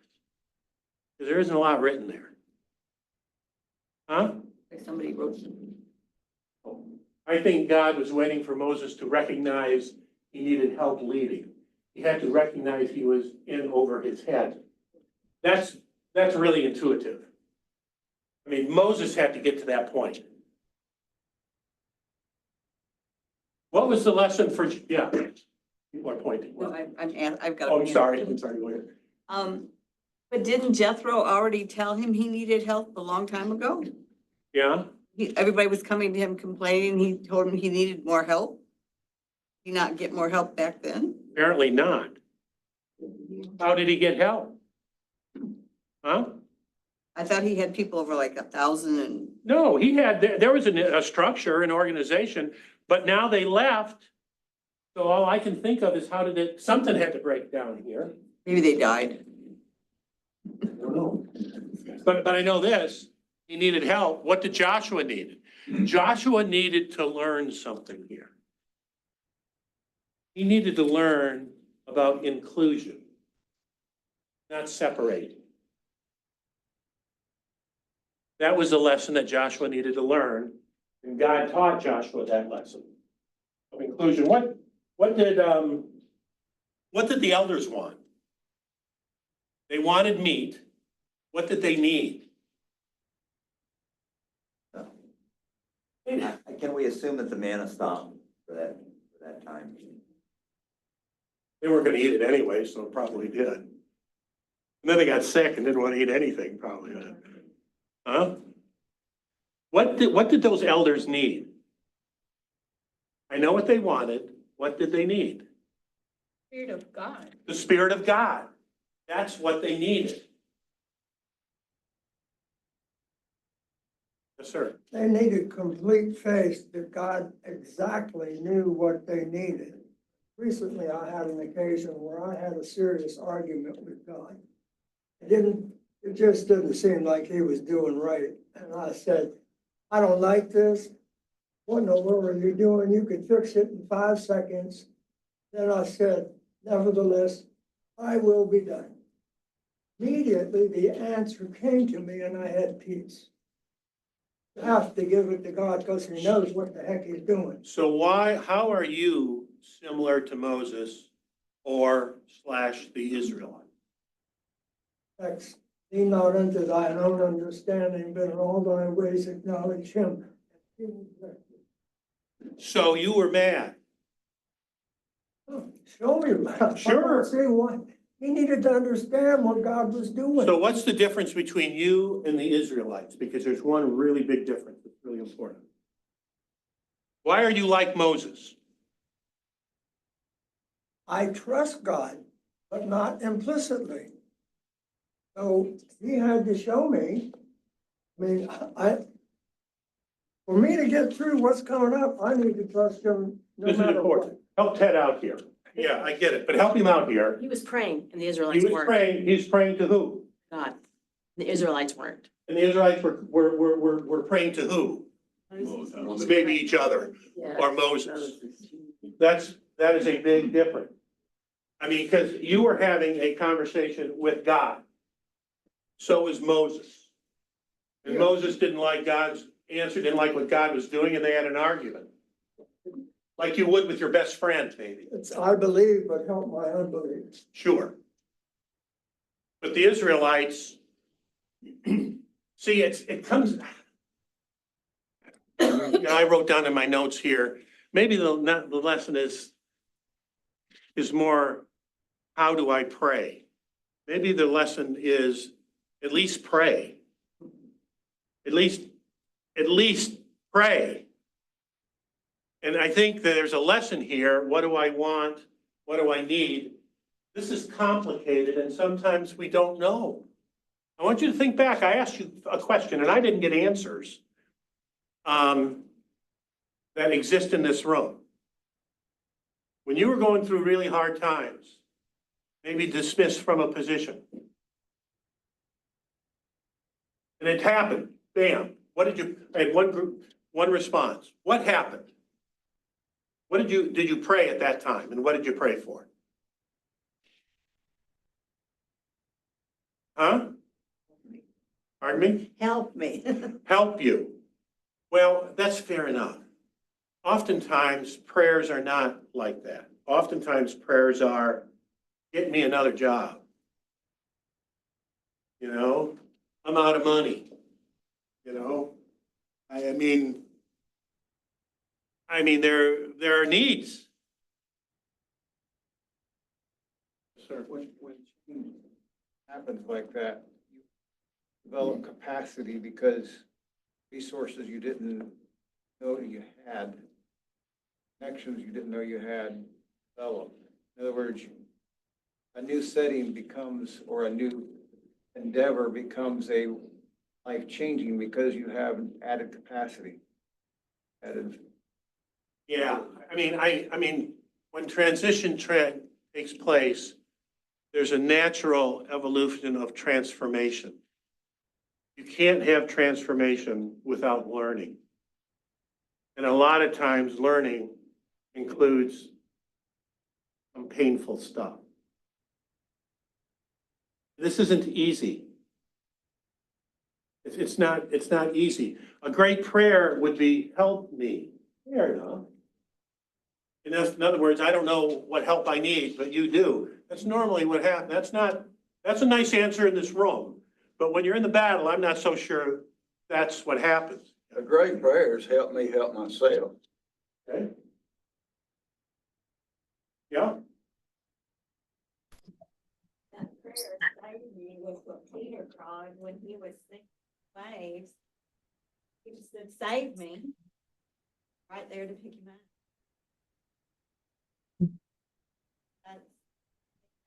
because there isn't a lot written there. Huh? Somebody wrote something. I think God was waiting for Moses to recognize he needed help leading. He had to recognize he was in over his head. That's really intuitive. I mean, Moses had to get to that point. What was the lesson for, yeah, people are pointing. No, I've got. Oh, I'm sorry, go ahead. But didn't Jethro already tell him he needed help a long time ago? Yeah, Everybody was coming to him complaining, he told him he needed more help? Did he not get more help back then? apparently not. How did he get help? Huh? I thought he had people over like 1,000 and, No, there was a structure, an organization, but now they left. So all I can think of is something had to break down here. maybe they died. I don't know. But I know this, he needed help. What did Joshua need? Joshua needed to learn something here. He needed to learn about inclusion, not separating. That was the lesson that Joshua needed to learn, and God taught Joshua that lesson of inclusion. What did the elders want? They wanted meat. What did they need? Can we assume that the manna stopped for that time? They weren't gonna eat it anyway, so it probably did. And then they got sick and didn't want to eat anything, probably. Huh? What did those elders need? I know what they wanted. What did they need? Spirit of God. The Spirit of God. That's what they needed. Yes, sir. They needed complete faith that God exactly knew what they needed. Recently, I had an occasion where I had a serious argument with God. It just didn't seem like he was doing right. And I said, I don't like this. What in the world are you doing? You could fix it in 5 seconds. Then I said, nevertheless, I will be done. Immediately, the answer came to me and I had peace. You have to give it to God because he knows what the heck he's doing. So how are you similar to Moses / the Israelites? Text, lean not unto thine own understanding, but in all thy ways acknowledge him. So you were mad. Show me. Sure. See what, he needed to understand what God was doing. So what's the difference between you and the Israelites? Because there's one really big difference that's really important. Why are you like Moses? I trust God, but not implicitly. So he had to show me. I mean, for me to get through what's coming up, I need to trust him no This is matter what. important. Help Ted out here. Yeah, I get it, but help him out here. He was praying and the He Israelites was weren't. praying, he's praying to who? God. The Israelites weren't. And the Israelites were praying to who? Maybe each other or Moses. That is a big difference. I mean, because you were having a conversation with God. So was Moses. And Moses didn't like God's answer, didn't like what God was doing, and they had an argument. Like you would with your best friend, maybe. It's, I believe, but help my unbelief. Sure. But the Israelites, see, it comes. I wrote down in my notes here, maybe the lesson is more, how do I pray? Maybe the lesson is at least pray. At least pray. And I think that there's a lesson here. What do I want? What do I need? This is complicated and sometimes we don't know. I want you to think back. I asked you a question and I didn't get answers that exist in this room. When you were going through really hard times, maybe dismissed from a position, and it happened, bam. What did you, I had one response. What happened? What did you pray at that time? And what did you pray for? Huh? Pardon me? Help me. Help you. Well, that's fair enough. Oftentimes prayers are not like that. Oftentimes prayers are, get me another job. You know, I'm out of money. You know, I mean, there are needs. Sir. When change happens like that, you develop capacity because resources you didn't know you had, connections you didn't know you had developed. In other words, a new setting becomes, or a new endeavor becomes a life-changing because you have added capacity. Yeah, I mean, when transition takes place, there's a natural evolution of transformation. You can't have transformation without learning. And a lot of times learning includes some painful stuff. This isn't easy. It's not easy. A great prayer would be, help me. Fair enough. In other words, I don't know what help I need, but you do. That's normally what happens. That's a nice answer in this room. But when you're in the battle, I'm not so sure that's what happens. A great prayer is help me help myself. Okay? Yeah? That prayer saved me was what Peter cried when he was sick of waves. He just said, save me. Right there to pick him up.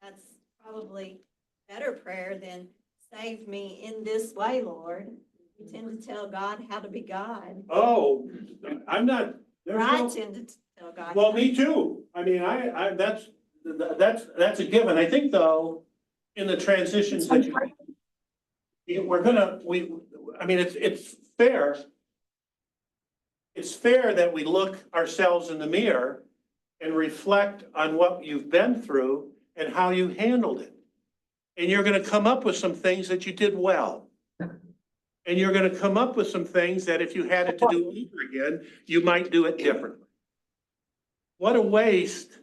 That's probably better prayer than save me in this way, Lord. We tend to tell God how to be God. Oh, I'm not. I tend to tell God. Well, me too. I mean, that's a given. I think though, in the transitions that it's fair. It's fair that we look ourselves in the mirror and reflect on what you've been through and how you handled it. And you're going to come up with some things that you did well. And you're going to come up with some things that if you had it to do over again, you might do it differently. What a waste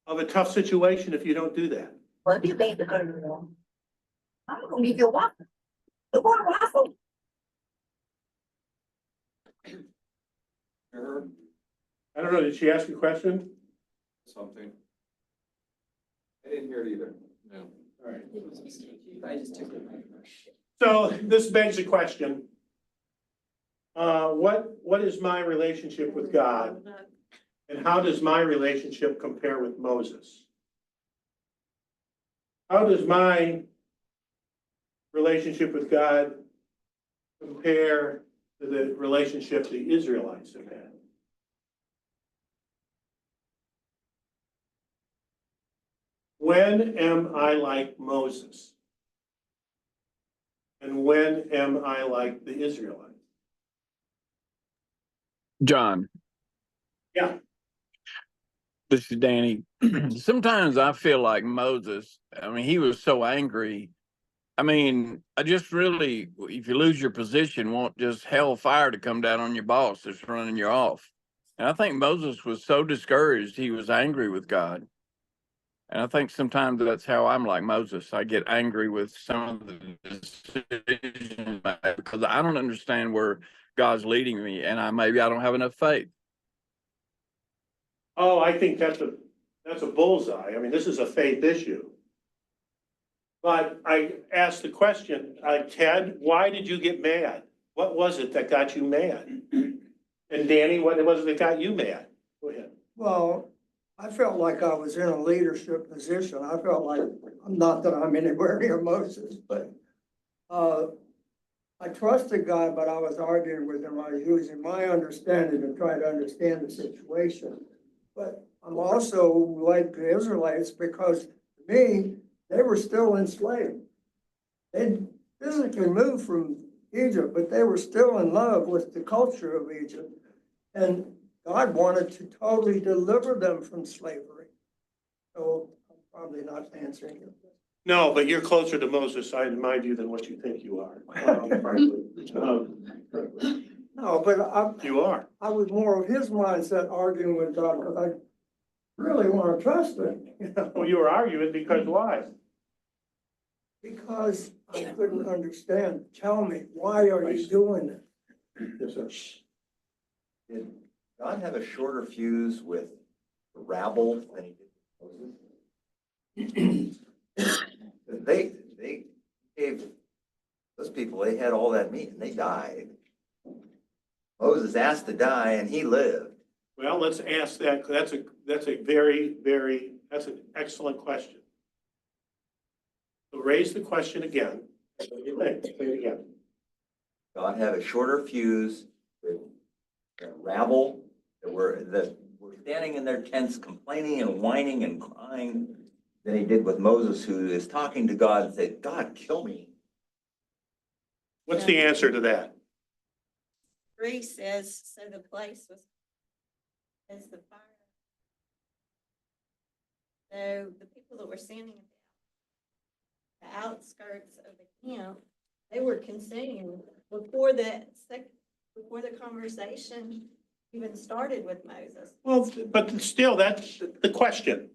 of a tough situation if you don't do that. Well, if you think they're gonna do, I'm gonna leave you walk. The water waffle. I don't know, did she ask a question? Something. I didn't hear it either. No. All right. I just took it. So this begs the question. What is my relationship with God? And how does my relationship compare with Moses? How does my relationship with God compare to the relationship the Israelites have had? When am I like Moses? And when am I like the Israelites? John, Yeah. this is Danny. Sometimes I feel like Moses. I mean, he was so angry. I mean, I just really, if you lose your position, want just hellfire to come down on your boss that's running you off. And I think Moses was so discouraged, he was angry with God. And I think sometimes that's how I'm like Moses. I get angry with some of the decisions because I don't understand where God's leading me, and maybe I don't have enough faith. Oh, I think that's a bullseye. I mean, this is a faith issue. But I asked the question, Ted, why did you get mad? What was it that got you mad? And Danny, what was it that got you mad? Go ahead. Well, I felt like I was in a leadership position. I felt like, not that I'm anywhere near Moses, but I trusted God, but I was arguing with him. I was using my understanding to try to understand the situation. But I'm also like the Israelites because to me, they were still enslaved. They physically moved from Egypt, but they were still in love with the culture of Egypt. And God wanted to totally deliver them from slavery. So I'm probably not answering your question. No, but you're closer to Moses, in my view, than what you think you are. No, but You are. I was more of his mindset arguing with God because I really want to trust him, you know. Well, you were arguing because why? Because I couldn't understand. Tell me, why are you doing it? Yes, sir. Did God have a shorter fuse with the rabble than he did with Moses? They gave those people, they had all that meat and they died. Moses asked to die and he lived. Well, let's ask that. That's a very, that's an excellent question. So raise the question again. What do you think? Say it again. God had a shorter fuse with the rabble that were standing in their tents complaining and whining and crying than he did with Moses, who is talking to God and said, God, kill me. What's the answer to that? 3 says, so the place was as the fire. So the people that were standing at the outskirts of the camp, they were consumed before the conversation even started with Moses. Well, but still, that's the question.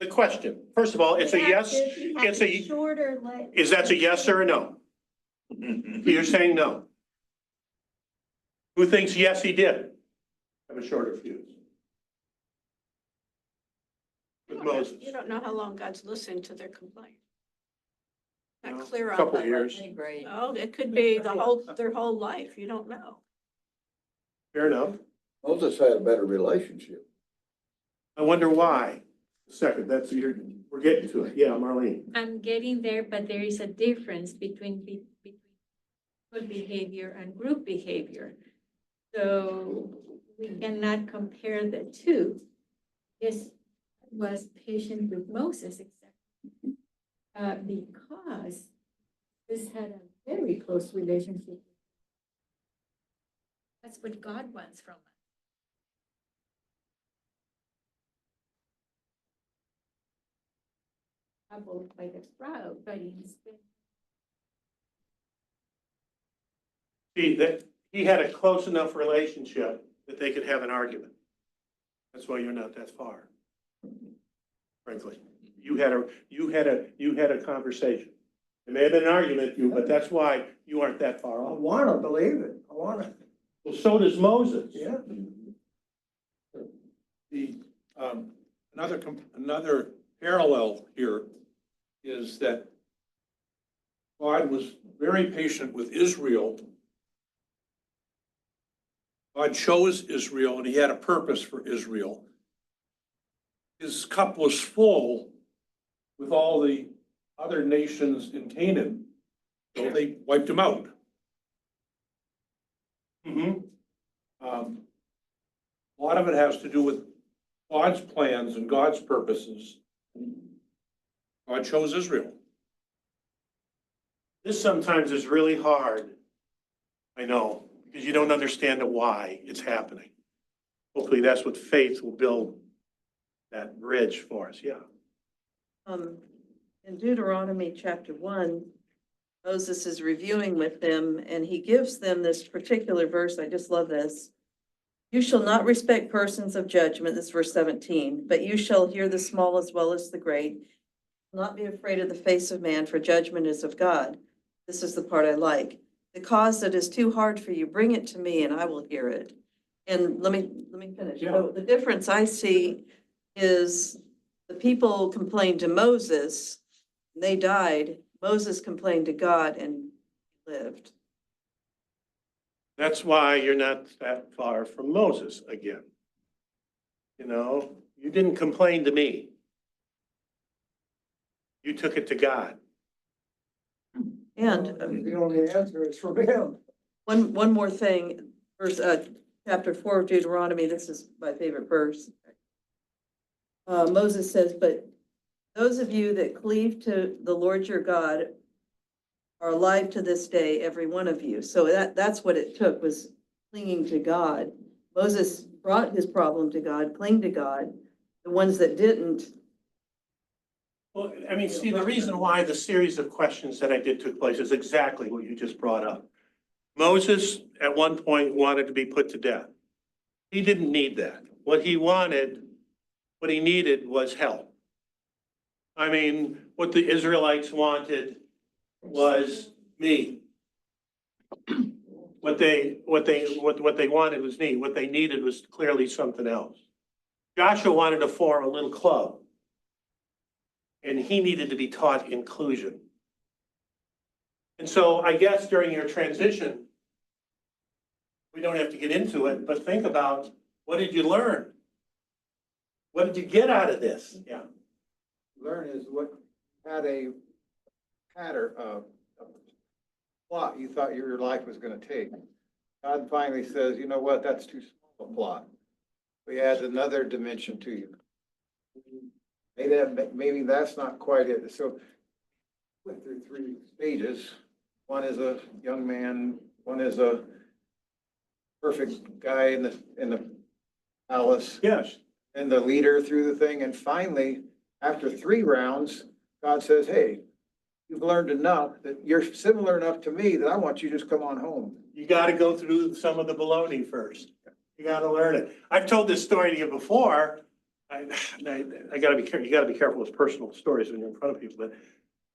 The question. First of all, it's a yes. It's a shorter. Is that a yes or a no? You're saying no. Who thinks yes, he did have a shorter fuse with Moses? You don't know how long God's listened to their complaint. Not No, clear on couple that. years. Oh, it could be their whole life. You don't know. Fair enough. Moses had a better relationship. I wonder why. Second, we're getting to it. Yeah, Marlene. I'm getting there, but there is a difference between good behavior and group behavior. So we cannot compare the two. This was patient with Moses, because this had a very close relationship. That's what God wants from us. Troubled by the crowd, but he's been. See, that he had a close enough relationship that they could have an argument. That's why you're not that far. Frankly, you had a conversation. It may have been an argument, but that's why you aren't that far I off. want to believe it. I want to. Well, so does Moses. Yeah. The, another parallel here is that God was very patient with Israel. God chose Israel and he had a purpose for Israel. His cup was full with all the other nations in Canaan, so they wiped him out. A lot of it has to do with God's plans and God's purposes. God chose Israel. This sometimes is really hard. I know, because you don't understand the why it's happening. Hopefully that's what faith will build that bridge for us, yeah. In Deuteronomy chapter 1, Moses is reviewing with them and he gives them this particular verse. I just love this. You shall not respect persons of judgment, this is verse 17, but you shall hear the small as well as the great. Not be afraid of the face of man, for judgment is of God. This is the part I like. The cause that is too hard for you, bring it to me and I will hear it. And let me finish. Yeah. So the difference I see is the people complained to Moses, and they died. Moses complained to God and lived. That's why you're not that far from Moses again. You know, you didn't complain to me. You took it to God. And The only answer is from him. one more thing, verse, chapter 4 of Deuteronomy, this is my favorite verse. Moses says, but those of you that cleave to the Lord your God are alive to this day, every one of you. So that's what it took, was clinging to God. Moses brought his problem to God, clinged to God. The ones that didn't. Well, I mean, see, the reason why the series of questions that I did took place is exactly what you just brought up. Moses, at one point, wanted to be put to death. He didn't need that. What he needed was help. I mean, what the Israelites wanted was me. What they wanted was me. What they needed was clearly something else. Joshua wanted to form a little club, and he needed to be taught inclusion. And so I guess during your transition, we don't have to get into it, but think about, what did you learn? What did you get out of this? Yeah. Learn is what had a pattern, a plot you thought your life was gonna take. God finally says, you know what, that's too small a plot. We add another dimension to you. Maybe that's not quite it. So went through 3 stages. One is a young man, one is a perfect guy in the palace. Yes. And the leader through the thing. And finally, after 3 rounds, God says, hey, you've learned enough that you're similar enough to me that I want you to just come on home. You got to go through some of the baloney first. You got to learn it. I've told this story to you before. I got to be careful. You got to be careful with personal stories when you're in front of people. But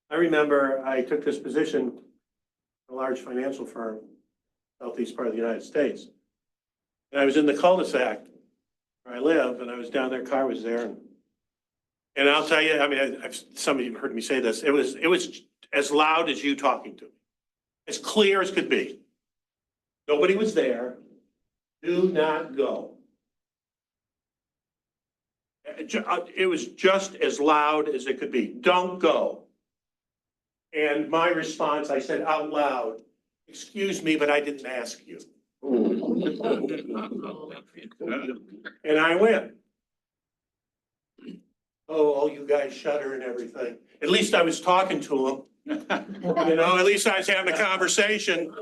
I remember I took this position in a large financial firm, southeast part of the United States. And I was in the cul-de-sac where I live, and I was down there, car was there. And I'll tell you, I mean, some of you have heard me say this. It was as loud as you talking to me, as clear as could be. Nobody was there. Do not go. It was just as loud as it could be. Don't go. And my response, I said out loud, excuse me, but I didn't ask you. And I went. Oh, all you guys shudder and everything. At least I was talking to them. You know, at least I was having a conversation.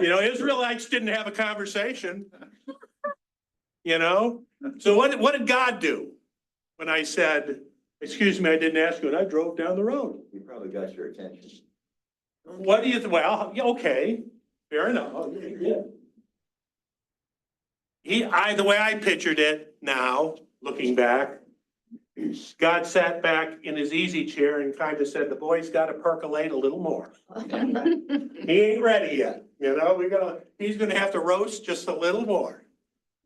You know, Israelites didn't have a conversation. You know? So what did God do when I said, excuse me, I didn't ask you, and I drove down the road? He probably got your attention. What do you think? Well, yeah, okay, fair enough. Yeah. The way I pictured it now, looking back, God sat back in his easy chair and kind of said, the boy's got to percolate a little more. He ain't ready yet. You know, he's gonna have to roast just a little more.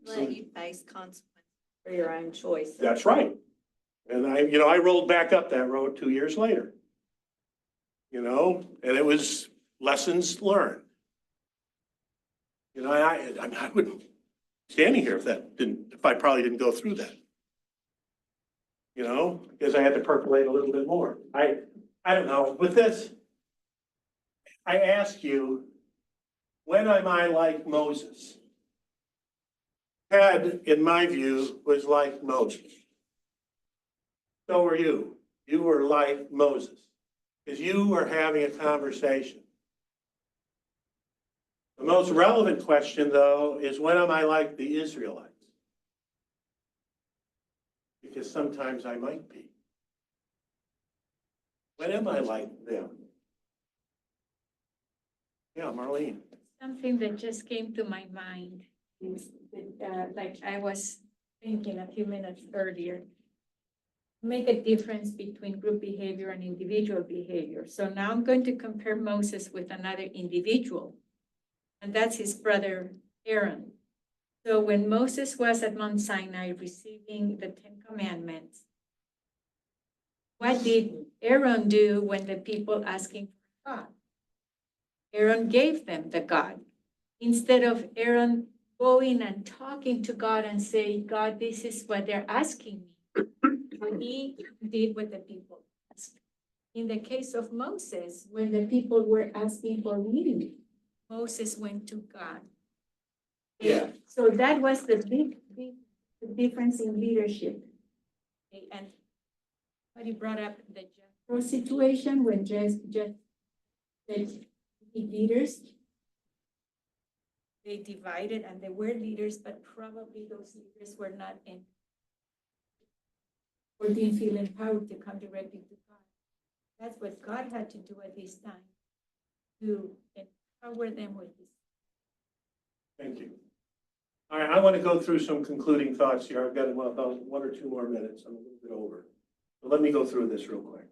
Let you face consequences for your own choices. That's right. And I rolled back up that road 2 years later. You know, and it was lessons learned. You know, I wouldn't standing here if I probably didn't go through that. You know, because I had to percolate a little bit more. I don't know. With this, I ask you, when am I like Moses? Ted, in my view, was like Moses. So were you. You were like Moses. Because you were having a conversation. The most relevant question, though, is when am I like the Israelites? Because sometimes I might be. When am I like them? Yeah, Marlene. Something that just came to my mind is that, like I was thinking a few minutes earlier, make a difference between group behavior and individual behavior. So now I'm going to compare Moses with another individual, and that's his brother Aaron. So when Moses was at Mount Sinai receiving the 10 Commandments, what did Aaron do when the people asking for God? Aaron gave them the God. Instead of Aaron going and talking to God and saying, God, this is what they're asking me. He did what the people asked. In the case of Moses, when the people were asking for leading, Moses went to God. Yeah. So that was the big difference in leadership. And somebody brought up the Jethro situation when just the leaders, they divided and they were leaders, but probably those leaders were not in or didn't feel empowered to come directly to God. That's what God had to do at this time, to empower them with this. Thank you. All right, I want to go through some concluding thoughts here. I've got about 1 or 2 more minutes. I'm a little bit over. But let me go through this real quick.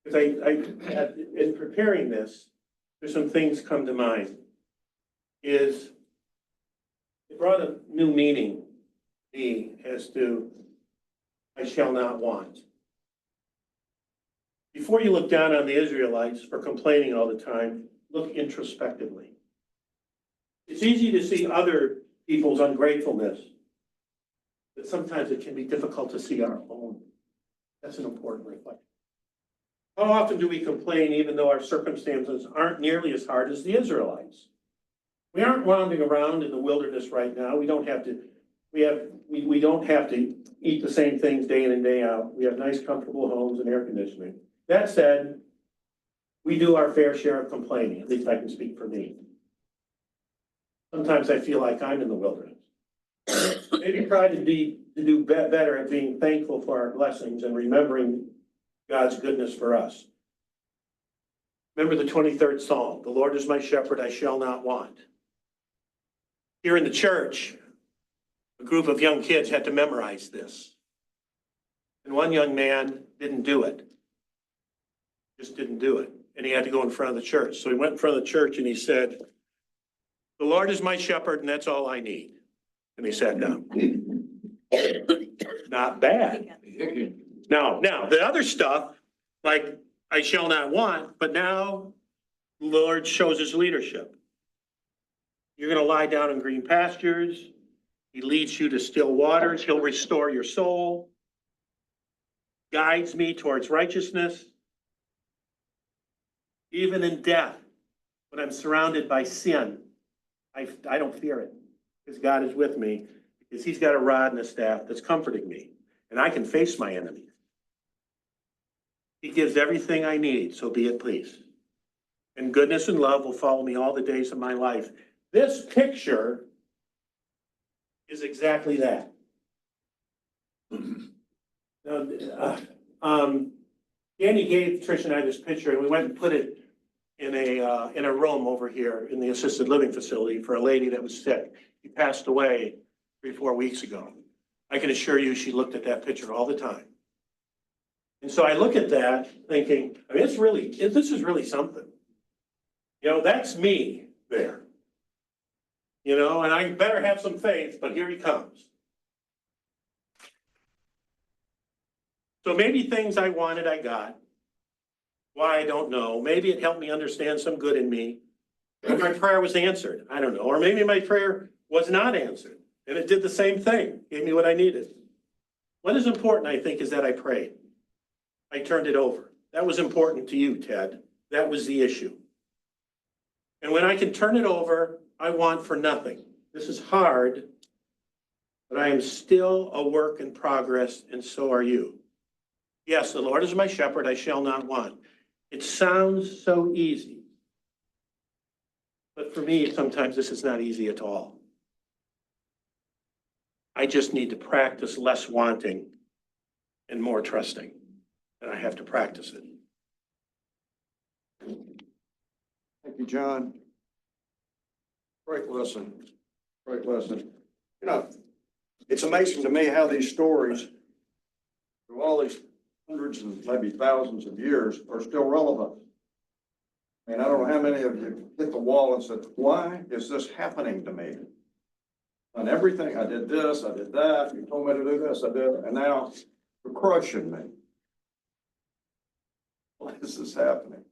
Because in preparing this, there's some things come to mind. It brought a new meaning to me as to I shall not want. Before you look down on the Israelites for complaining all the time, look introspectively. It's easy to see other people's ungratefulness, but sometimes it can be difficult to see our own. That's an important reflection. How often do we complain even though our circumstances aren't nearly as hard as the Israelites? We aren't wandering around in the wilderness right now. We don't have to eat the same things day in and day out. We have nice, comfortable homes and air conditioning. That said, we do our fair share of complaining. At least I can speak for me. Sometimes I feel like I'm in the wilderness. Maybe try to do better at being thankful for our blessings and remembering God's goodness for us. Remember the 23rd Psalm, the Lord is my shepherd, I shall not want. Here in the church, a group of young kids had to memorize this. And one young man didn't do it. Just didn't do it. And he had to go in front of the church. So he went in front of the church and he said, the Lord is my shepherd and that's all I need. And he sat down. Not bad. Now, the other stuff, like I shall not want, but now the Lord shows his leadership. You're going to lie down in green pastures. He leads you to still waters. He'll restore your soul. Guides me towards righteousness. Even in death, when I'm surrounded by sin, I don't fear it because God is with me, because he's got a rod and a staff that's comforting me, and I can face my enemies. He gives everything I need, so be it please. And goodness and love will follow me all the days of my life. This picture is exactly that. Now, Danny gave Trish and I this picture, and we went and put it in a room over here in the assisted living facility for a lady that was sick. She passed away 3-4 weeks ago. I can assure you she looked at that picture all the time. And so I look at that thinking, I mean, this is really something. You know, that's me there. You know, and I better have some faith, but here he comes. So maybe things I wanted, I got. Why, I don't know. Maybe it helped me understand some good in me. Maybe my prayer was answered. I don't know. Or maybe my prayer was not answered. And it did the same thing. Gave me what I needed. What is important, I think, is that I prayed. I turned it over. That was important to you, Ted. That was the issue. And when I can turn it over, I want for nothing. This is hard, but I am still a work in progress, and so are you. Yes, the Lord is my shepherd, I shall not want. It sounds so easy. But for me, sometimes this is not easy at all. I just need to practice less wanting and more trusting, and I have to practice it. Thank you, John. Great lesson. Great lesson. You know, it's amazing to me how these stories, through all these hundreds and maybe thousands of years, are still relevant. I mean, I don't know how many of you hit the wall and said, why is this happening to me? On everything, I did this, I did that, you told me to do this, I did, and now you're crushing me. Why is this happening?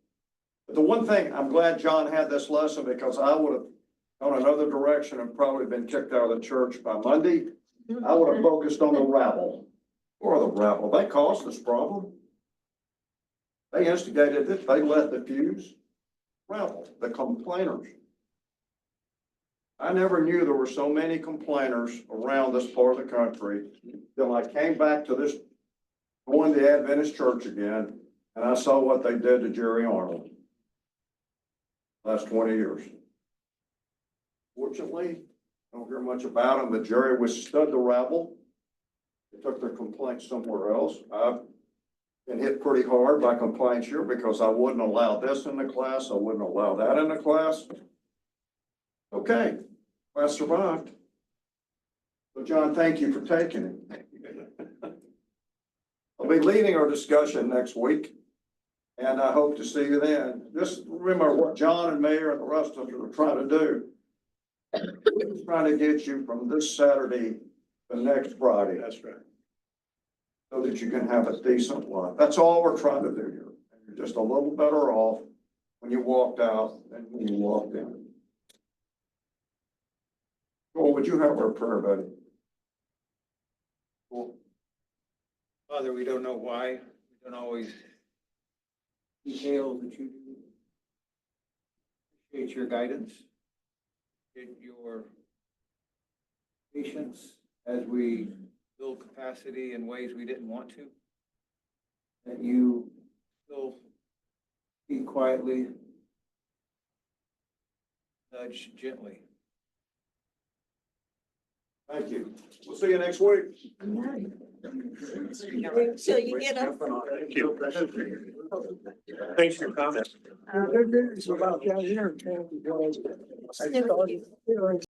But the one thing, I'm glad John had this lesson, because I would have gone another direction and probably been kicked out of the church by Monday. I would have focused on the rabble. Or the rabble, they caused this problem. They instigated it, they let the fuse. Rabble, the complainers. I never knew there were so many complainers around this part of the country till I came back to this, going to the Adventist church again, and I saw what they did to Jerry Arnold last 20 years. Fortunately, I don't hear much about him, but Jerry withstood the rabble. They took their complaints somewhere else. I've been hit pretty hard by complaints here because I wouldn't allow this in the class. I wouldn't allow that in the class. Okay, class survived. So John, thank you for taking it. I'll be leading our discussion next week, and I hope to see you then. Just remember what John and Mayor and the rest of you are trying to do. We're trying to get you from this Saturday to next Friday. That's right. So that you can have a decent life. That's all we're trying to do here. You're just a little better off when you walked out than when you walked in. Well, would you have our prayer, buddy? Cool. Father, we don't know why, we don't always detail that you do. Appreciate your guidance, appreciate your patience as we build capacity in ways we didn't want to. That you still speak quietly, nudge gently. Thank you. We'll see you next week. So you get up. Thank you. Thanks for your comments. Good news about that interchange was, I thought,